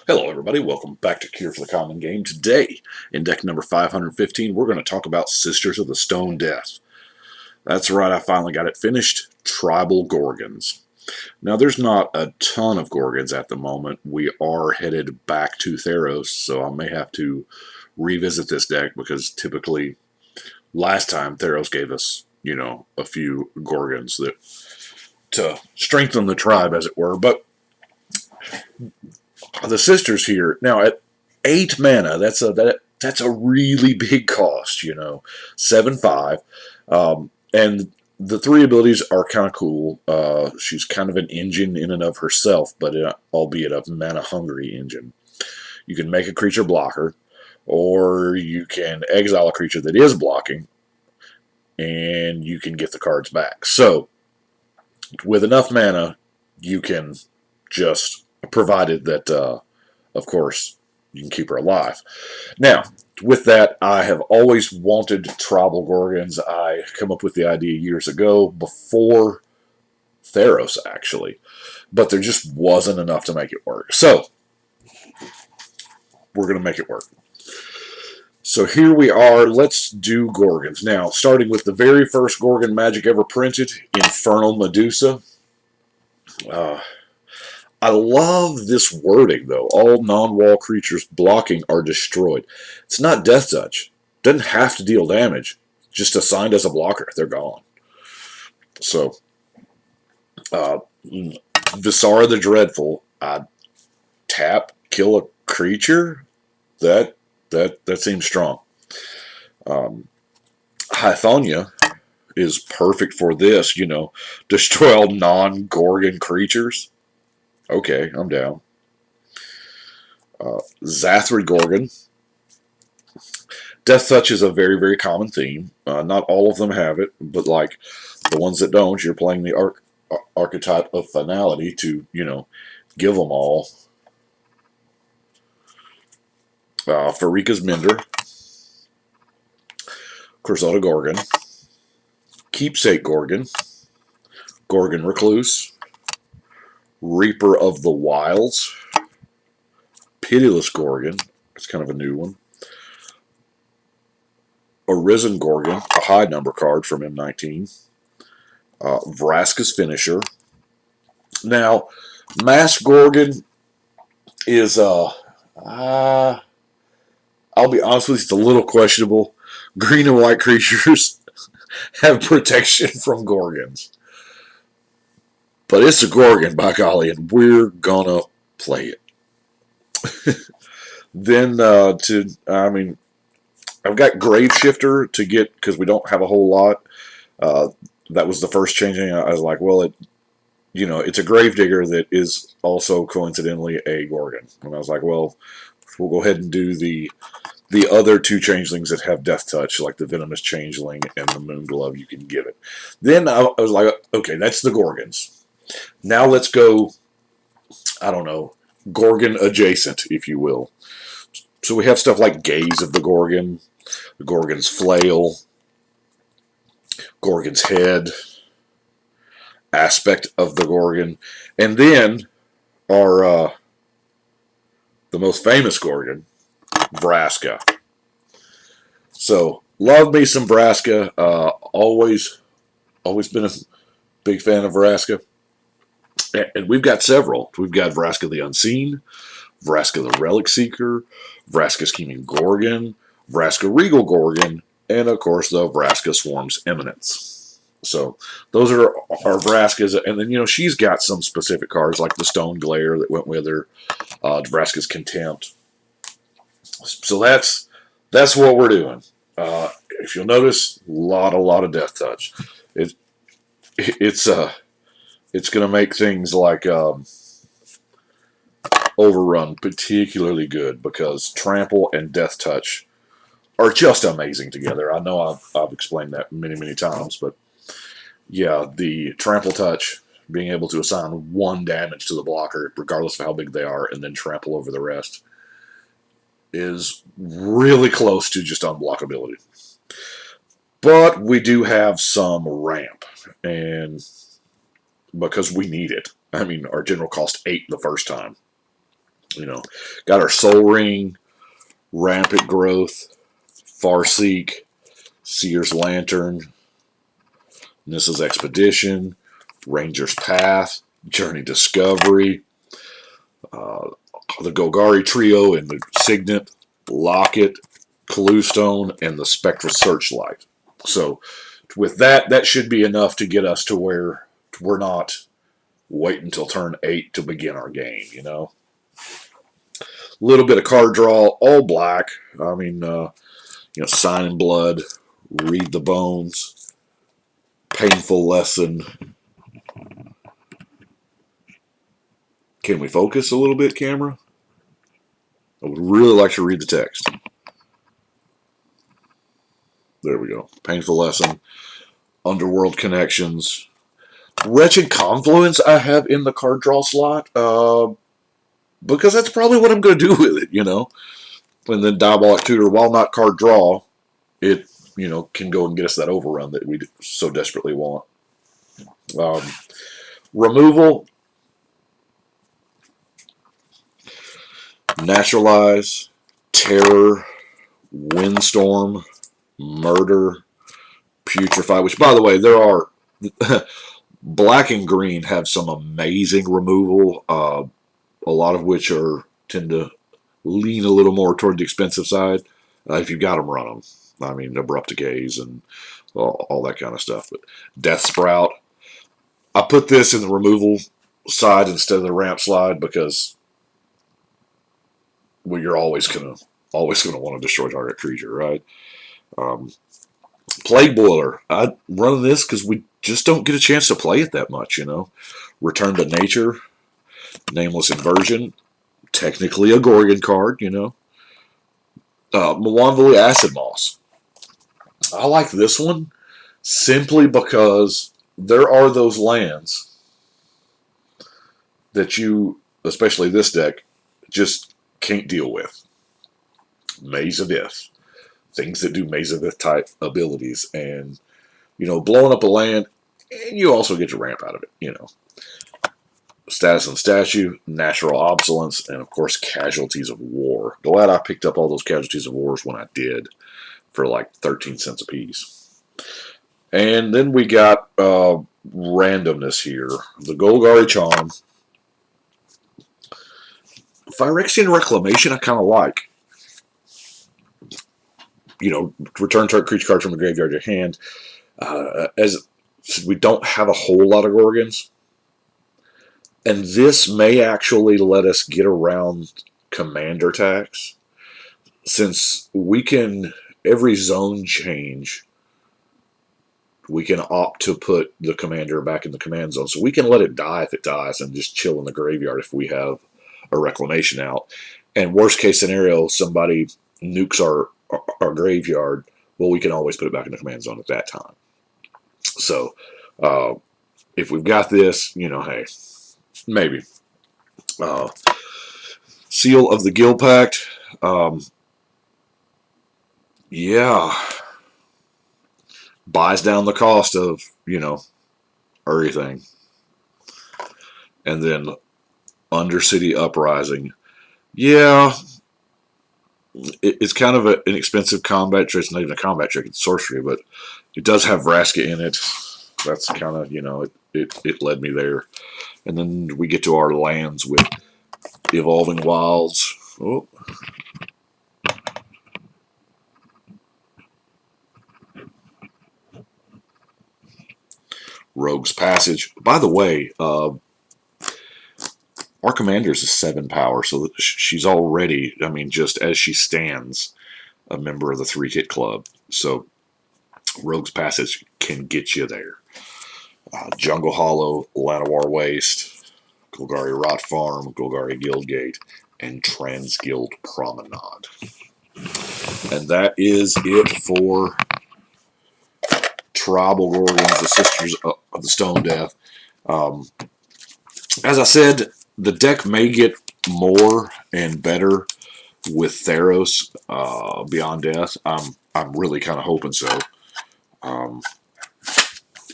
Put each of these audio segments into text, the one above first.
Hello everybody, welcome back to Cure for the Common Game. Today, in deck number 515, we're going to talk about Sisters of the Stone Death. That's right, I finally got it finished. Tribal Gorgons. Now, there's not a ton of Gorgons at the moment. We are headed back to Theros, so I may have to revisit this deck because typically, last time Theros gave us, a few Gorgons that to strengthen the tribe, as it were. But the sisters here now at 8 mana. That's a really big cost. 7/5, and the three abilities are kind of cool. She's kind of an engine in and of herself, but albeit a mana hungry engine. You can make a creature blocker, or you can exile a creature that is blocking, and you can get the cards back. So with enough mana, you can just provided that, of course, you can keep her alive. Now, with that, I have always wanted tribal Gorgons. I come up with the idea years ago, before Theros, actually. But there just wasn't enough to make it work. So, we're going to make it work. So here we are. Let's do Gorgons. Now, starting with the very first Gorgon Magic ever printed, Infernal Medusa. I love this wording, though. All non-wall creatures blocking are destroyed. It's not Death Touch. Doesn't have to deal damage. Just assigned as a blocker. They're gone. So, Visara the Dreadful. Tap, kill a creature? That seems strong. Hythonia is perfect for this, Destroy all non-Gorgon creatures. Okay, I'm down. Zathri Gorgon. Death Touch is a very, very common theme. Not all of them have it, but like the ones that don't, you're playing the archetype of finality to, give them all. Farika's Mender. Crozata Gorgon. Keepsake Gorgon. Gorgon Recluse. Reaper of the Wilds. Pitiless Gorgon. It's kind of a new one. Arisen Gorgon, a high number card from M19. Vraska's Finisher. Now, Mass Gorgon is, I'll be honest with you, it's a little questionable. Green and white creatures have protection from Gorgons. But it's a Gorgon, by golly, and we're gonna play it. Then, I've got Grave Shifter to get, because we don't have a whole lot. That was the first changing. I was like, well, it's a Gravedigger that is also coincidentally a Gorgon. And I was like, well, we'll go ahead and do the other two changelings that have Death Touch, like the Venomous Changeling and the Moon Glove. You can give it. Then I was like, okay, that's the Gorgons. Now let's go, I don't know, Gorgon adjacent, if you will. So we have stuff like Gaze of the Gorgon's Flail, Gorgon's Head, Aspect of the Gorgon, and then our the most famous Gorgon, Vraska. So love me some Vraska. Always been a big fan of Vraska. And we've got several. We've got Vraska the Unseen, Vraska the Relic Seeker, Vraska Scheming Gorgon, Vraska Regal Gorgon, and of course the Vraska Swarm's Eminence. So those are our Vraskas. And then, she's got some specific cards like the Stone Glare that went with her, Vraska's Contempt. So that's what we're doing. If you'll notice, a lot of Death Touch. It's going to make things like Overrun particularly good because Trample and Death Touch are just amazing together. I know I've explained that many times, but yeah, the Trample Touch, being able to assign 1 damage to the blocker, regardless of how big they are, and then trample over the rest, is really close to just unblockability. But we do have some ramp, and because we need it. I mean, our general cost 8 the first time. You know, got our Soul Ring, Rampant Growth, Farseek, Seer's Lantern, Nissa's Expedition, Ranger's Path, Journey Discovery, the Golgari Trio and the Signet, Locket, Cluestone, and the Spectral Searchlight. So with that, that should be enough to get us to where we're not waiting until turn 8 to begin our game, you know. A little bit of card draw, all black. I mean, Sign in Blood, Read the Bones, Painful Lesson. Can we focus a little bit, camera? I would really like to read the text. There we go. Painful Lesson, Underworld Connections, Wretched Confluence I have in the card draw slot, because that's probably what I'm going to do with it, you know. And then Diabolic Tutor, while not card draw, it, can go and get us that overrun that we so desperately want. Removal, Naturalize, Terror, Windstorm, Murder, Putrefy, which, by the way, there are... Black and green have some amazing removal, a lot of which tend to lean a little more toward the expensive side. If you've got them, run them. I mean, Abrupt Decays and all that kind of stuff. But Death Sprout, I put this in the removal side instead of the ramp slide because you're always gonna want to destroy target creature, right? Plague Boiler, I run this because we just don't get a chance to play it that much, you know. Return to Nature, Nameless Inversion, technically a Gorgon card, you know. Mwanvili Acid Moss. I like this one simply because there are those lands that you, especially this deck, just can't deal with. Maze of Ith. Things that do Maze of Ith type abilities. And, blowing up a land, and you also get your ramp out of it, Status and Statue, Natural Obsolescence, and of course Casualties of War. Glad I picked up all those Casualties of Wars when I did for like 13 cents a piece. And then we got randomness here. The Golgari Charm. Phyrexian Reclamation I kind of like. Return target creature card from the graveyard to your hand. As we don't have a whole lot of Gorgons. And this may actually let us get around commander tax. Since we can, every zone change, we can opt to put the commander back in the command zone. So we can let it die if it dies and just chill in the graveyard if we have a reclamation out. And worst case scenario, somebody nukes our graveyard, well, we can always put it back in the command zone at that time. So, if we've got this, hey, maybe. Seal of the Guild Pact. Yeah. Buys down the cost of, everything. And then Undercity Uprising. Yeah. It's kind of an expensive combat trick. It's not even a combat trick, it's sorcery, but it does have Vraska in it. That's kind of, it led me there. And then we get to our lands with Evolving Wilds. Oh. Rogue's Passage. By the way, our commander's is 7 power, so she's already, just as she stands, a member of the 3-hit club. So Rogue's Passage can get you there. Jungle Hollow, Llanowar Waste, Golgari Rot Farm, Golgari Guildgate, and Transguild Promenade. And that is it for Tribal Gorgons, the Sisters of the Stone Death. As I said, the deck may get more and better with Theros Beyond Death. I'm really kind of hoping so.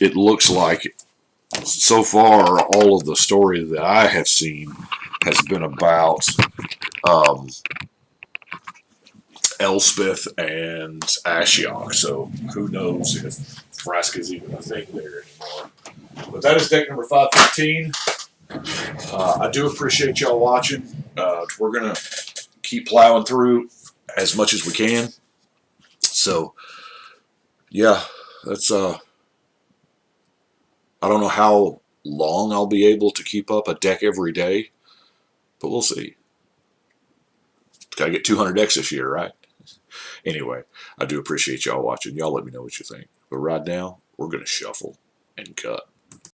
It looks like so far all of the story that I have seen has been about um, Elspeth and Ashiok. So who knows if Vraska's even a thing there anymore. But that is deck number 515. I do appreciate y'all watching. We're going to keep plowing through as much as we can. So, yeah, that's, I don't know how long I'll be able to keep up a deck every day, but we'll see. Gotta get 200 decks this year, right? Anyway, I do appreciate y'all watching. Y'all let me know what you think. But right now, we're going to shuffle and cut.